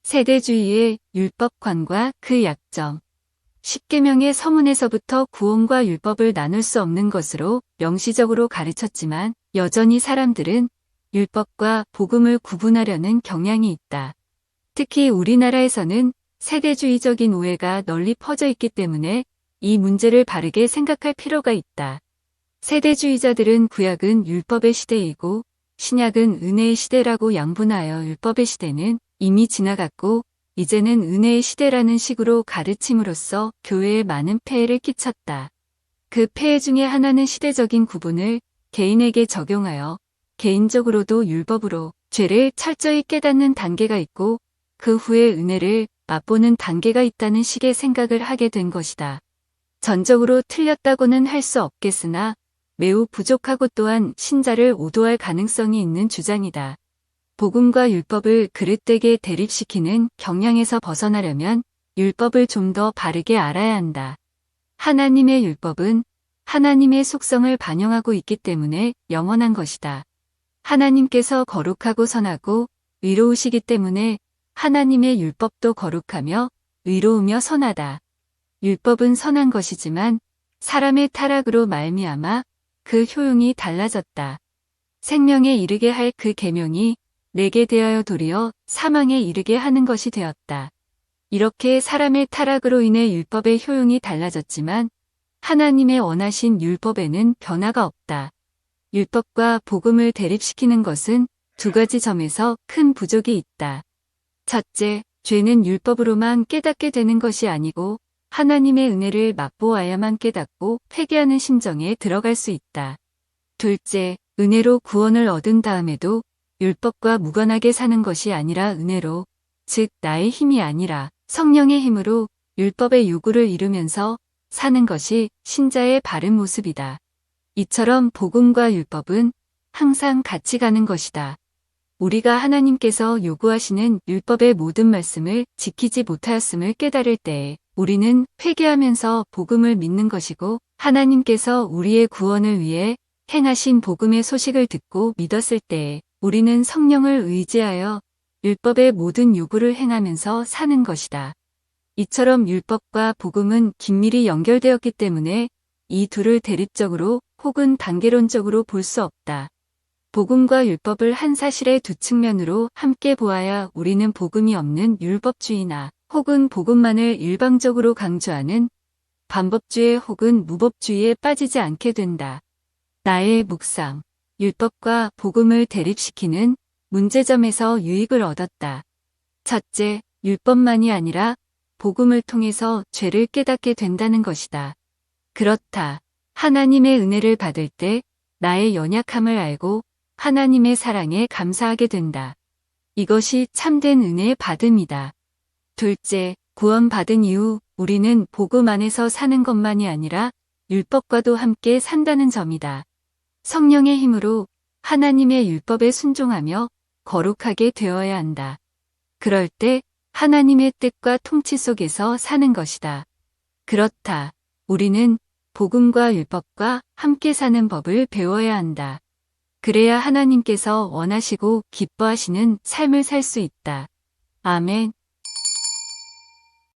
세대주의의 율법관과 그 약점. 십계명의 서문에서부터 구원과 율법을 나눌 수 없는 것으로 명시적으로 가르쳤지만 여전히 사람들은 율법과 복음을 구분하려는 경향이 있다. 특히 우리나라에서는 세대주의적인 오해가 널리 퍼져 있기 때문에 이 문제를 바르게 생각할 필요가 있다. 세대주의자들은 구약은 율법의 시대이고 신약은 은혜의 시대라고 양분하여 율법의 시대는 이미 지나갔고 이제는 은혜의 시대라는 식으로 가르침으로써 교회에 많은 폐해를 끼쳤다. 그 폐해 중에 하나는 시대적인 구분을 개인에게 적용하여 개인적으로도 율법으로 죄를 철저히 깨닫는 단계가 있고 그 후에 은혜를 맛보는 단계가 있다는 식의 생각을 하게 된 것이다. 전적으로 틀렸다고는 할 수 없겠으나 매우 부족하고 또한 신자를 오도할 가능성이 있는 주장이다. 복음과 율법을 그릇되게 대립시키는 경향에서 벗어나려면 율법을 좀 더 바르게 알아야 한다. 하나님의 율법은 하나님의 속성을 반영하고 있기 때문에 영원한 것이다. 하나님께서 거룩하고 선하고 의로우시기 때문에 하나님의 율법도 거룩하며 의로우며 선하다. 율법은 선한 것이지만 사람의 타락으로 말미암아 그 효용이 달라졌다. 생명에 이르게 할 그 계명이 내게 대하여 도리어 사망에 이르게 하는 것이 되었다. 이렇게 사람의 타락으로 인해 율법의 효용이 달라졌지만 하나님의 원하신 율법에는 변화가 없다. 율법과 복음을 대립시키는 것은 두 가지 점에서 큰 부족이 있다. 첫째, 죄는 율법으로만 깨닫게 되는 것이 아니고 하나님의 은혜를 맛보아야만 깨닫고 회개하는 심정에 들어갈 수 있다. 둘째, 은혜로 구원을 얻은 다음에도 율법과 무관하게 사는 것이 아니라 은혜로, 즉 나의 힘이 아니라 성령의 힘으로 율법의 요구를 이루면서 사는 것이 신자의 바른 모습이다. 이처럼 복음과 율법은 항상 같이 가는 것이다. 우리가 하나님께서 요구하시는 율법의 모든 말씀을 지키지 못하였음을 깨달을 때에 우리는 회개하면서 복음을 믿는 것이고 하나님께서 우리의 구원을 위해 행하신 복음의 소식을 듣고 믿었을 때에 우리는 성령을 의지하여 율법의 모든 요구를 행하면서 사는 것이다. 이처럼 율법과 복음은 긴밀히 연결되었기 때문에 이 둘을 대립적으로 혹은 단계론적으로 볼 수 없다. 복음과 율법을 한 사실의 두 측면으로 함께 보아야 우리는 복음이 없는 율법주의나 혹은 복음만을 일방적으로 강조하는 반법주의 혹은 무법주의에 빠지지 않게 된다. 나의 묵상, 율법과 복음을 대립시키는 문제점에서 유익을 얻었다. 첫째, 율법만이 아니라 복음을 통해서 죄를 깨닫게 된다는 것이다. 그렇다. 하나님의 은혜를 받을 때 나의 연약함을 알고 하나님의 사랑에 감사하게 된다. 이것이 참된 은혜의 받음이다. 둘째, 구원받은 이후 우리는 복음 안에서 사는 것만이 아니라 율법과도 함께 산다는 점이다. 성령의 힘으로 하나님의 율법에 순종하며 거룩하게 되어야 한다. 그럴 때 하나님의 뜻과 통치 속에서 사는 것이다. 그렇다. 우리는 복음과 율법과 함께 사는 법을 배워야 한다. 그래야 하나님께서 원하시고 기뻐하시는 삶을 살 수 있다. 아멘.